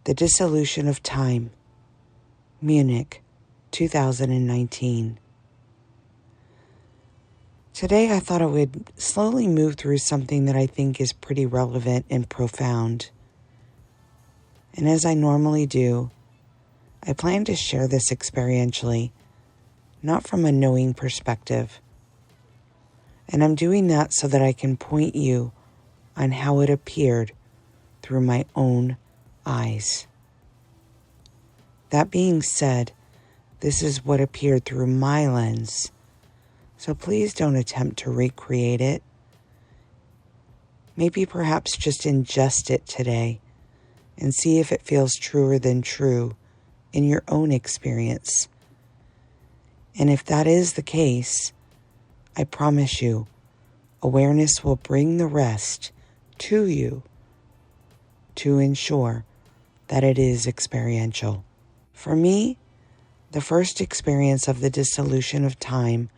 The Dissolution of Time, Munich, 2019. Today I thought I would slowly move through something that I think is pretty relevant and profound. And as I normally do, I plan to share this experientially, not from a knowing perspective. And I'm doing that so that I can point you on how it appeared through my own eyes. That being said, this is what appeared through my lens, so please don't attempt to recreate it. Maybe perhaps just ingest it today and see if it feels truer than true in your own experience. And if that is the case, I promise you, awareness will bring the rest to you to ensure that it is experiential. For me, the first experience of the dissolution of time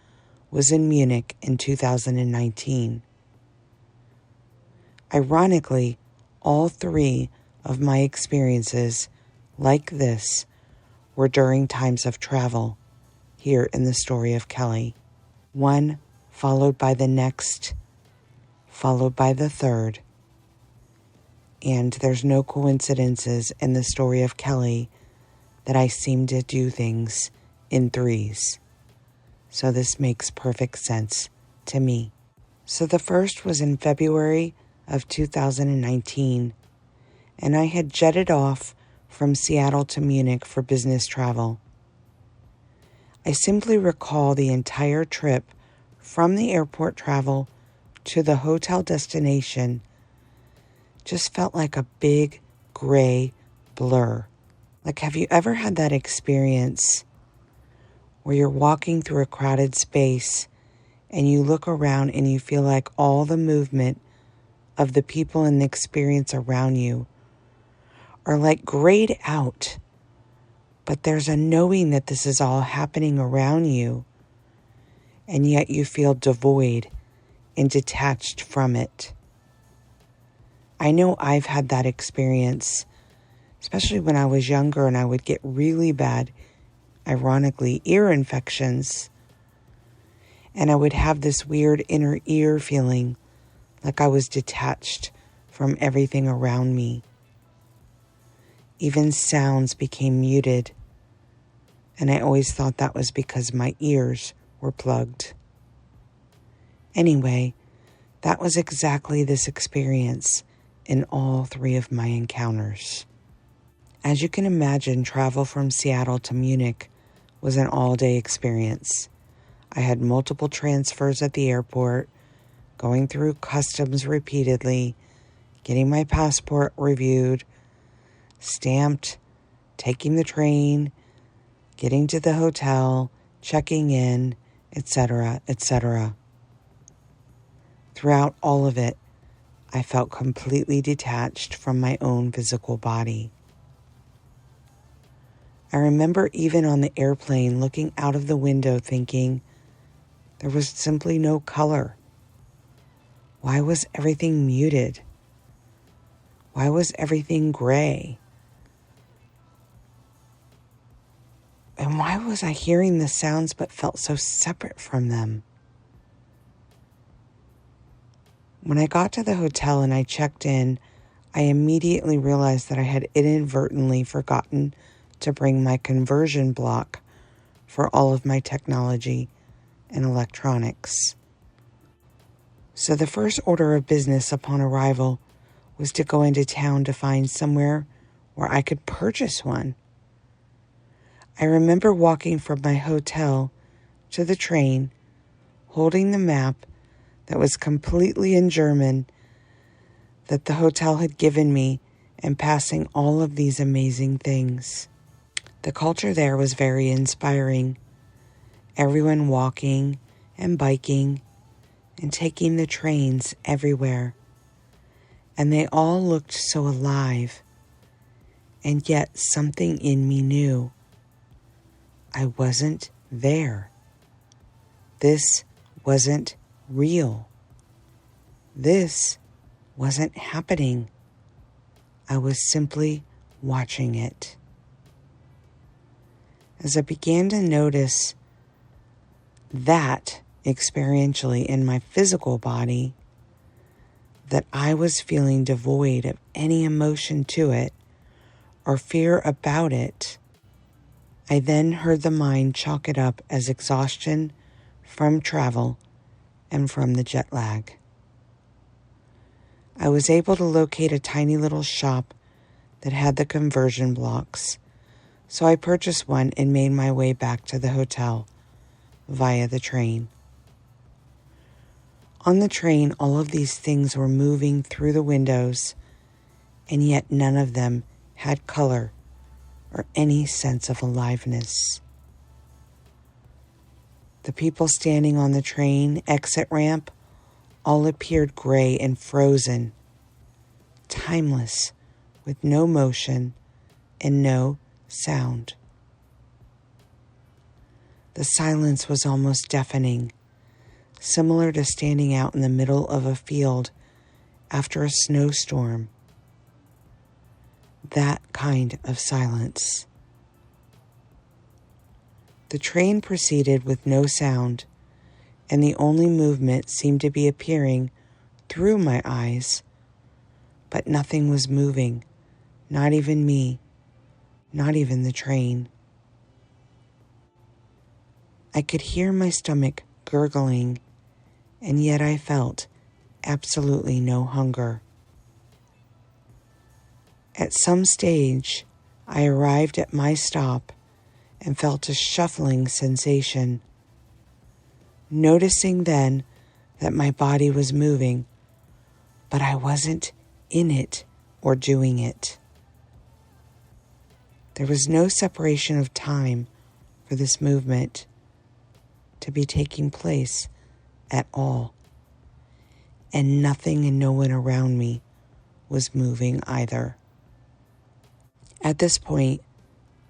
was in Munich in 2019. Ironically, all three of my experiences like this were during times of travel here in the story of Kelly. One followed by the next, followed by the third. And there's no coincidences in the story of Kelly that I seem to do things in threes. So this makes perfect sense to me. So the first was in February of 2019, and I had jetted off from Seattle to Munich for business travel. I simply recall the entire trip from the airport travel to the hotel destination just felt like a big gray blur. Like, have you ever had that experience where you're walking through a crowded space and you look around and you feel like all the movement of the people and the experience around you are like grayed out, but there's a knowing that this is all happening around you, and yet you feel devoid and detached from it. I know I've had that experience, especially when I was younger and I would get really bad, ironically, ear infections. And I would have this weird inner ear feeling like I was detached from everything around me. Even sounds became muted, and I always thought that was because my ears were plugged. Anyway, that was exactly this experience in all three of my encounters. As you can imagine, travel from Seattle to Munich was an all-day experience. I had multiple transfers at the airport, going through customs repeatedly, getting my passport reviewed, stamped, taking the train, getting to the hotel, checking in, etc., etc. Throughout all of it, I felt completely detached from my own physical body. I remember even on the airplane looking out of the window thinking there was simply no color. Why was everything muted? Why was everything gray? And why was I hearing the sounds but felt so separate from them? When I got to the hotel and I checked in, I immediately realized that I had inadvertently forgotten to bring my conversion block for all of my technology and electronics. So the first order of business upon arrival was to go into town to find somewhere where I could purchase one. I remember walking from my hotel to the train, holding the map that was completely in German that the hotel had given me and passing all of these amazing things. The culture there was very inspiring. Everyone walking and biking and taking the trains everywhere. And they all looked so alive. And yet something in me knew I wasn't there. This wasn't real. This wasn't happening. I was simply watching it. As I began to notice that experientially in my physical body, that I was feeling devoid of any emotion to it or fear about it, I then heard the mind chalk it up as exhaustion from travel and from the jet lag. I was able to locate a tiny little shop that had the conversion blocks, so I purchased one and made my way back to the hotel via the train. On the train, all of these things were moving through the windows, and yet none of them had color or any sense of aliveness. The people standing on the train exit ramp all appeared gray and frozen, timeless, with no motion and no sound. The silence was almost deafening, similar to standing out in the middle of a field after a snowstorm. That kind of silence. The train proceeded with no sound, and the only movement seemed to be appearing through my eyes, but nothing was moving, not even me, not even the train. I could hear my stomach gurgling, and yet I felt absolutely no hunger. At some stage, I arrived at my stop and felt a shuffling sensation, noticing then that my body was moving, but I wasn't in it or doing it. There was no separation of time for this movement to be taking place at all, and nothing and no one around me was moving either. At this point,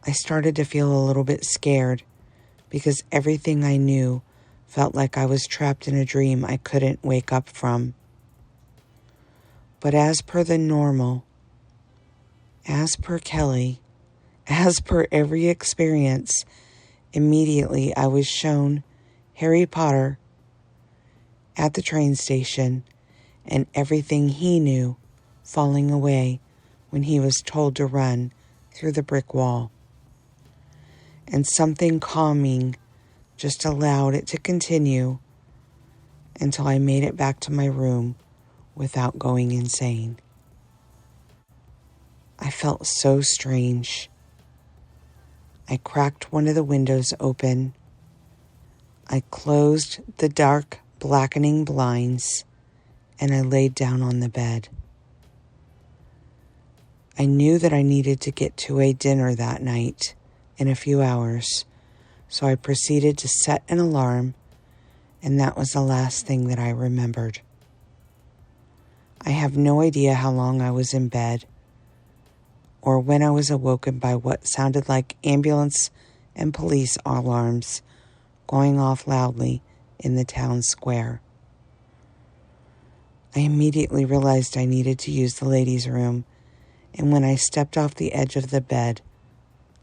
I started to feel a little bit scared because everything I knew felt like I was trapped in a dream I couldn't wake up from. But as per the normal, as per Kelly, as per every experience, immediately I was shown Harry Potter at the train station and everything he knew falling away when he was told to run through the brick wall. And something calming just allowed it to continue until I made it back to my room without going insane. I felt so strange. I cracked one of the windows open. I closed the dark, blackening blinds, and I laid down on the bed. I knew that I needed to get to a dinner that night in a few hours, so I proceeded to set an alarm, and that was the last thing that I remembered. I have no idea how long I was in bed, or when I was awoken by what sounded like ambulance and police alarms going off loudly in the town square. I immediately realized I needed to use the ladies' room, and when I stepped off the edge of the bed,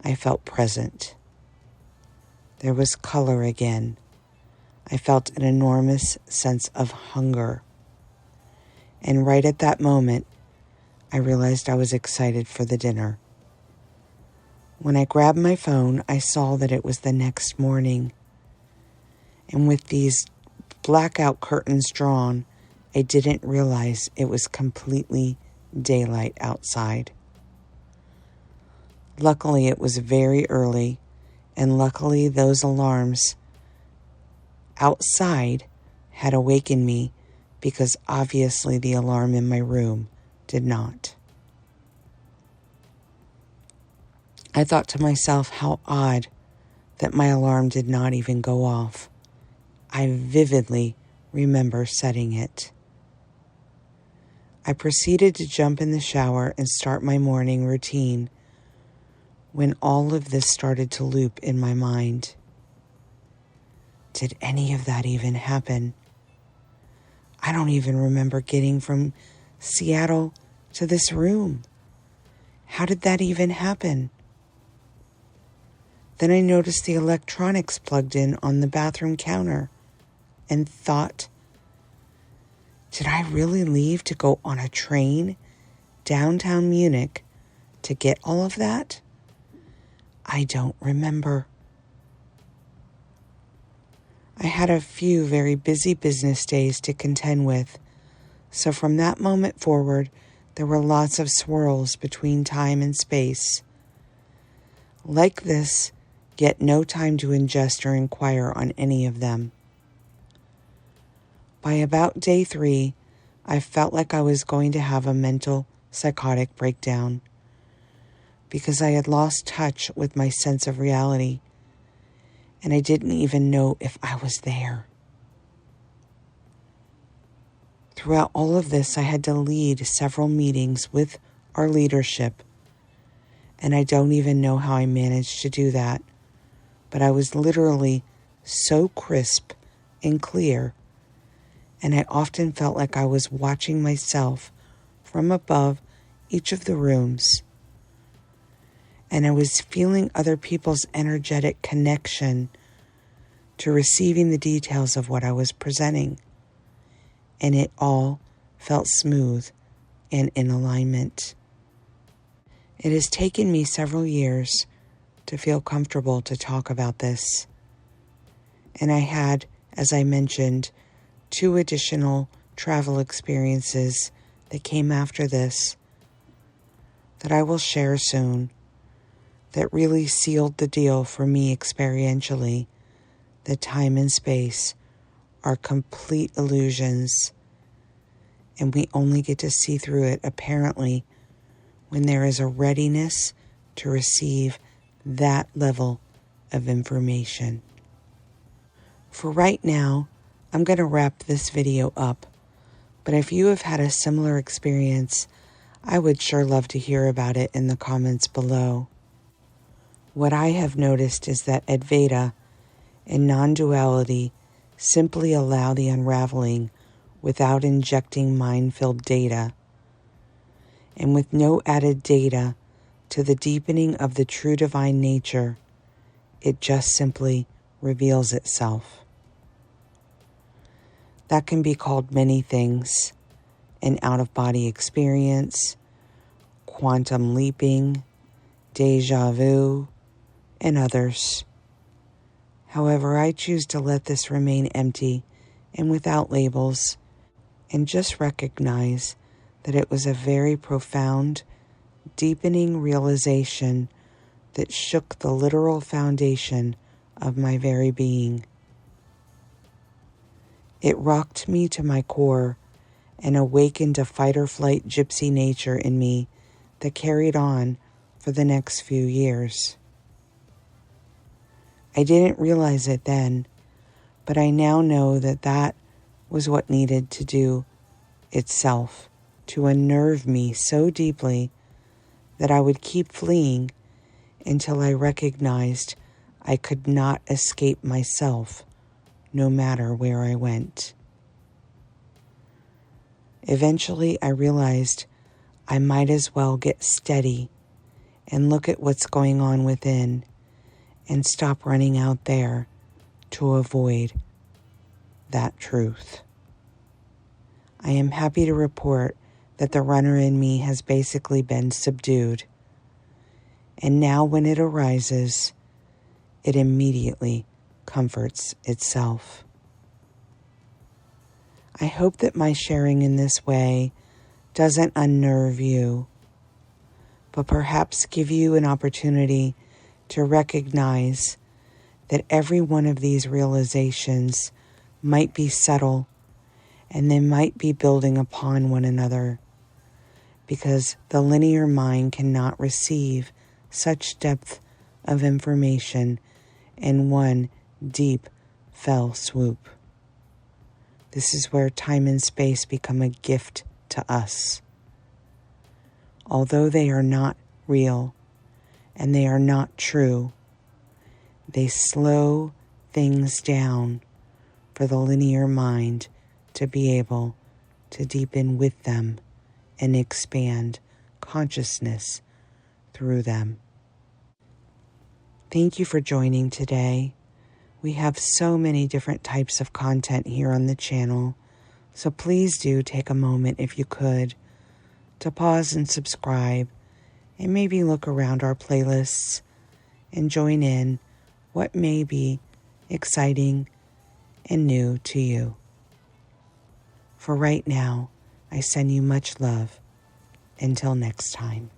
I felt present. There was color again. I felt an enormous sense of hunger. And right at that moment, I realized I was excited for the dinner. When I grabbed my phone, I saw that it was the next morning. And with these blackout curtains drawn, I didn't realize it was completely daylight outside. Luckily, it was very early, and luckily those alarms outside had awakened me because obviously the alarm in my room did not. I thought to myself how odd that my alarm did not even go off. I vividly remember setting it. I proceeded to jump in the shower and start my morning routine when all of this started to loop in my mind. Did any of that even happen? I don't even remember getting from Seattle to this room. How did that even happen? Then I noticed the electronics plugged in on the bathroom counter and thought, did I really leave to go on a train downtown Munich to get all of that? I don't remember. I had a few very busy business days to contend with, so from that moment forward, there were lots of swirls between time and space. Like this, yet no time to ingest or inquire on any of them. By about day 3, I felt like I was going to have a mental psychotic breakdown because I had lost touch with my sense of reality, and I didn't even know if I was there. Throughout all of this, I had to lead several meetings with our leadership, and I don't even know how I managed to do that, but I was literally so crisp and clear, and I often felt like I was watching myself from above each of the rooms, and I was feeling other people's energetic connection to receiving the details of what I was presenting, and it all felt smooth and in alignment. It has taken me several years to feel comfortable to talk about this, and I had, as I mentioned, 2 additional travel experiences that came after this that I will share soon that really sealed the deal for me experientially that time and space are complete illusions, and we only get to see through it apparently when there is a readiness to receive that level of information. For right now, I'm going to wrap this video up, but if you have had a similar experience, I would sure love to hear about it in the comments below. What I have noticed is that Advaita and non-duality simply allow the unraveling without injecting mind-filled data, and with no added data to the deepening of the true divine nature, it just simply reveals itself. That can be called many things: an out-of-body experience, quantum leaping, deja vu, and others. However, I choose to let this remain empty and without labels, and just recognize that it was a very profound, deepening realization that shook the literal foundation of my very being. It rocked me to my core and awakened a fight-or-flight gypsy nature in me that carried on for the next few years. I didn't realize it then, but I now know that that was what needed to do itself to unnerve me so deeply that I would keep fleeing until I recognized I could not escape myself, no matter where I went. Eventually, I realized I might as well get steady and look at what's going on within and stop running out there to avoid that truth. I am happy to report that the runner in me has basically been subdued, and now when it arises, it immediately comforts itself. I hope that my sharing in this way doesn't unnerve you, but perhaps give you an opportunity to recognize that every one of these realizations might be subtle, and they might be building upon one another, because the linear mind cannot receive such depth of information in one deep, fell swoop. This is where time and space become a gift to us. Although they are not real and they are not true, they slow things down for the linear mind to be able to deepen with them and expand consciousness through them. Thank you for joining today. We have so many different types of content here on the channel, so please do take a moment, if you could, to pause and subscribe, and maybe look around our playlists and join in what may be exciting and new to you. For right now, I send you much love. Until next time.